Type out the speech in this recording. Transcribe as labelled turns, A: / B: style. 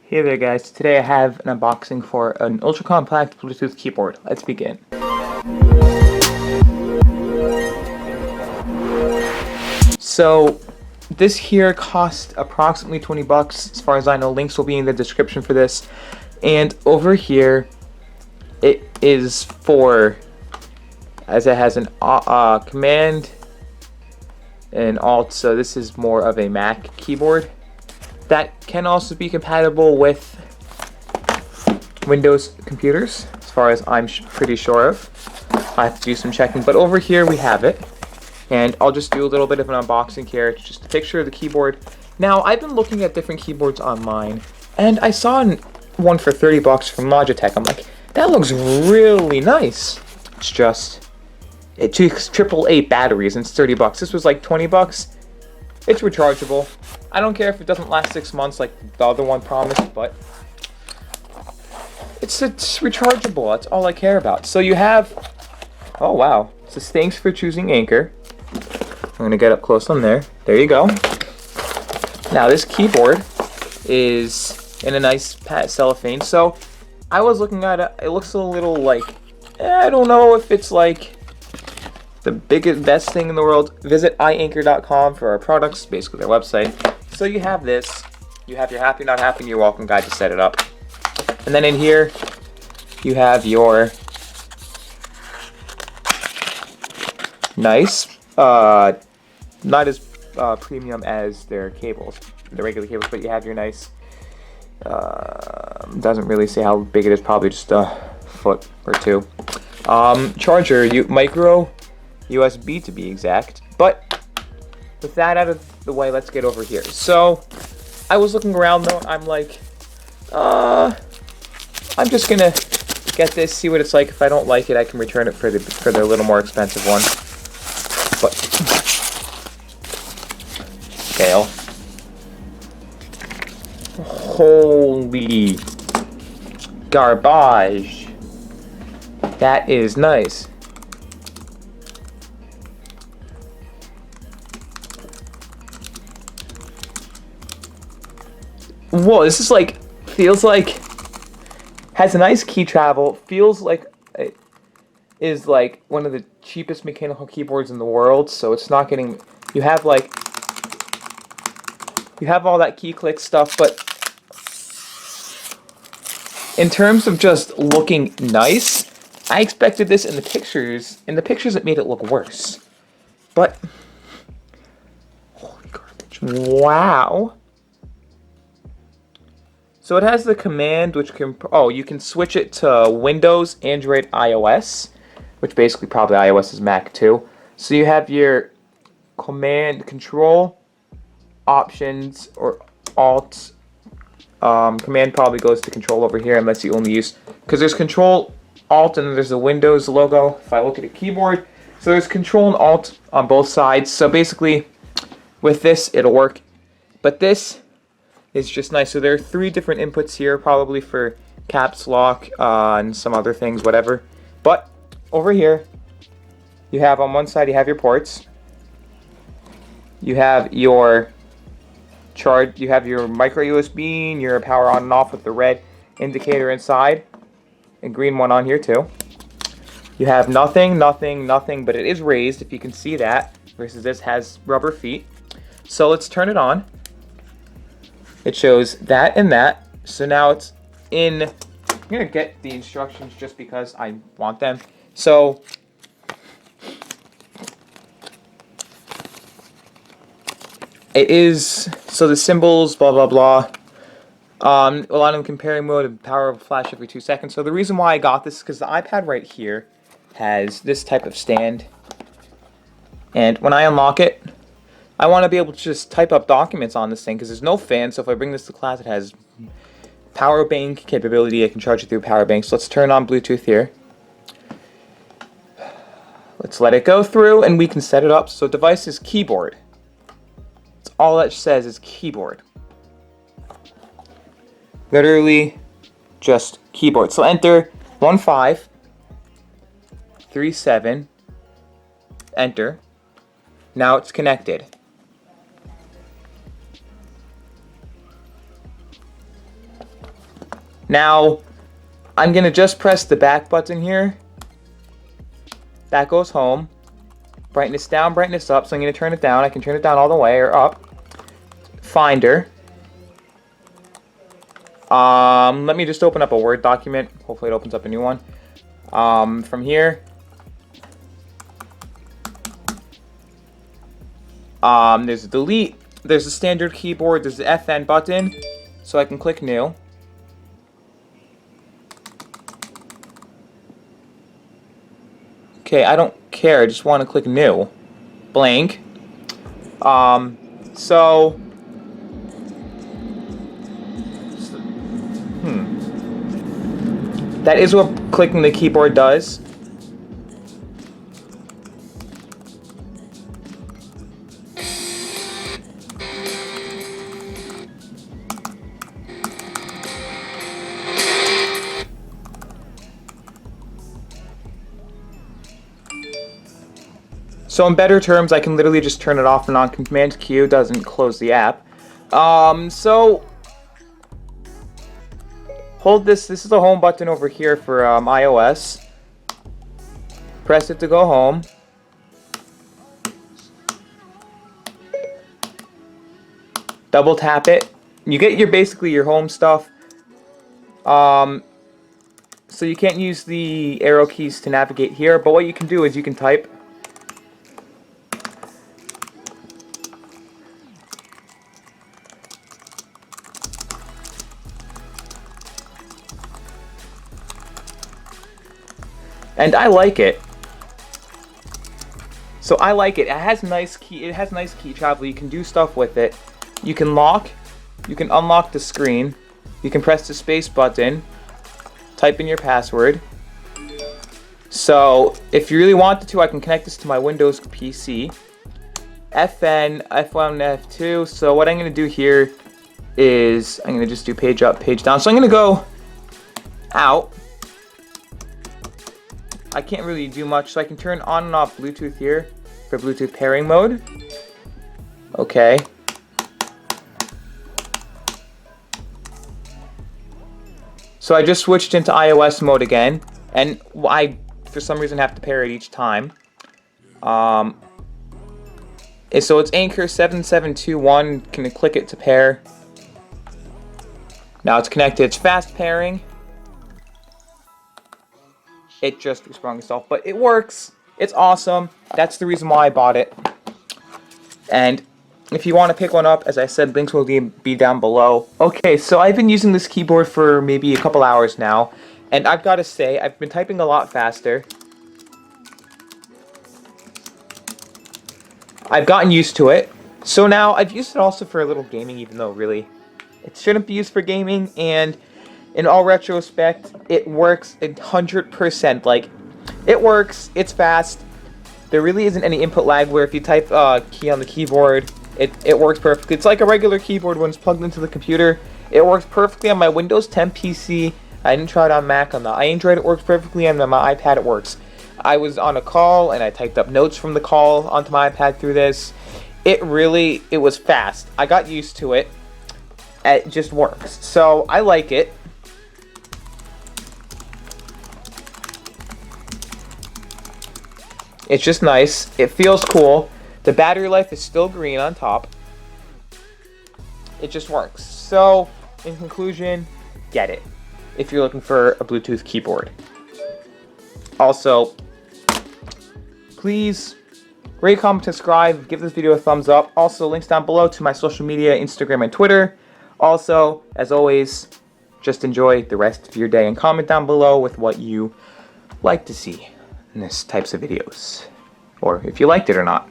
A: Hey there guys, today I have an unboxing for an ultra compact Bluetooth keyboard. Let's begin. So this here cost approximately 20 bucks. As far as I know, links will be in the description for this. And over here it is for, as it has an command and alt, so this is more of a Mac keyboard. That can also be compatible with Windows computers, as far as I'm pretty sure of. I have to do some checking, but over here we have it. And I'll just do a little bit of an unboxing here. It's just a picture of the keyboard. Now, I've been looking at different keyboards online, and I saw one for 30 bucks from Logitech. I'm like, that looks really nice. It's just, it takes AAA batteries and it's 30 bucks. This was like 20 bucks. It's rechargeable. I don't care if it doesn't last 6 months like the other one promised, but it's rechargeable. That's all I care about. So you have, oh wow, it says thanks for choosing Anker. I'm gonna get up close on there. There you go. Now this keyboard is in a nice cellophane. So I was looking at it. It looks a little like, I don't know if it's like the biggest, best thing in the world. Visit ianker.com for our products, basically their website. So you have this, you have your happy, not happy, and your welcome guide to set it up. And then in here, you have your nice, not as premium as their cables, the regular cables, but you have your nice, doesn't really say how big it is, probably just a foot or two. Charger, micro USB to be exact. But with that out of the way, let's get over here. So I was looking around though, I'm like, I'm just gonna get this, see what it's like. If I don't like it, I can return it for the little more expensive one. But scale. Holy garbage. That is nice. Whoa, this is like, feels like, has a nice key travel, feels like it is like one of the cheapest mechanical keyboards in the world, so it's not getting, you have all that key click stuff, but in terms of just looking nice, I expected this in the pictures. In the pictures it made it look worse. But, holy garbage, wow. So it has the command, which can, you can switch it to Windows, Android, iOS, which basically probably iOS is Mac too. So you have your command, control, options, or alt. Command probably goes to control over here unless you only use, because there's control, alt, and then there's the Windows logo. If I look at a keyboard, so there's control and alt on both sides. So basically, with this, it'll work. But this is just nice. So there are 3 different inputs here, probably for caps lock and some other things, whatever. But over here, you have on one side, you have your ports. You have your charge. You have your micro USB and your power on and off with the red indicator inside, and green one on here too. You have nothing, but it is raised, if you can see that, versus this has rubber feet. So let's turn it on. It shows that and that. So now it's in, I'm gonna get the instructions just because I want them. So it is, so the symbols, blah, blah, blah. A lot of them comparing mode and power of flash every 2 seconds. So the reason why I got this is because the iPad right here has this type of stand. And when I unlock it, I want to be able to just type up documents on this thing because there's no fan. So if I bring this to class, it has power bank capability. I can charge it through power bank. So let's turn on Bluetooth here. Let's let it go through and we can set it up. So device is keyboard. That's all that says is keyboard. Literally just keyboard. So enter 1537. Enter. Now it's connected. Now, I'm going to just press the back button here. That goes home. Brightness down, brightness up. So I'm going to turn it down. I can turn it down all the way or up. Finder. Let me just open up a Word document. Hopefully it opens up a new one. From here. There's a delete. There's a standard keyboard. There's the FN button. So I can click new. Okay, I don't care. I just want to click new. Blank. That is what clicking the keyboard does. So in better terms, I can literally just turn it off and on. Command Q doesn't close the app. So hold this. This is the home button over here for iOS. Press it to go home. Double tap it. You get your basically your home stuff. So you can't use the arrow keys to navigate here, but what you can do is you can type. And I like it. So I like it. It has nice key travel. You can do stuff with it. You can lock. You can unlock the screen. You can press the space button. Type in your password. So if you really wanted to, I can connect this to my Windows PC. FN, F1, F2. So what I'm going to do here is I'm going to just do page up, page down. So I'm going to go out. I can't really do much, so I can turn on and off Bluetooth here for Bluetooth pairing mode. Okay. So I just switched into iOS mode again, and I, for some reason, have to pair it each time. So it's Anker 7721. Can click it to pair. Now it's connected. It's fast pairing. It just resprung itself, but it works. It's awesome. That's the reason why I bought it. And if you want to pick one up, as I said, links will be down below. Okay, so I've been using this keyboard for maybe a couple hours now, and I've got to say, I've been typing a lot faster. I've gotten used to it. So now I've used it also for a little gaming, even though really it shouldn't be used for gaming, and in all retrospect, it works 100%. Like, it works, it's fast. There really isn't any input lag where if you type key on the keyboard, it works perfectly. It's like a regular keyboard when it's plugged into the computer. It works perfectly on my Windows 10 PC. I didn't try it on Mac. On the Android, it works perfectly. On my iPad, it works. I was on a call, and I typed up notes from the call onto my iPad through this. It was fast. I got used to it. It just works. So, I like it. It's just nice. It feels cool. The battery life is still green on top. It just works. So, in conclusion, get it if you're looking for a Bluetooth keyboard. Also, please rate, comment, subscribe, give this video a thumbs up. Also, links down below to my social media, Instagram and Twitter. Also, as always, just enjoy the rest of your day and comment down below with what you like to see in this types of videos, or if you liked it or not.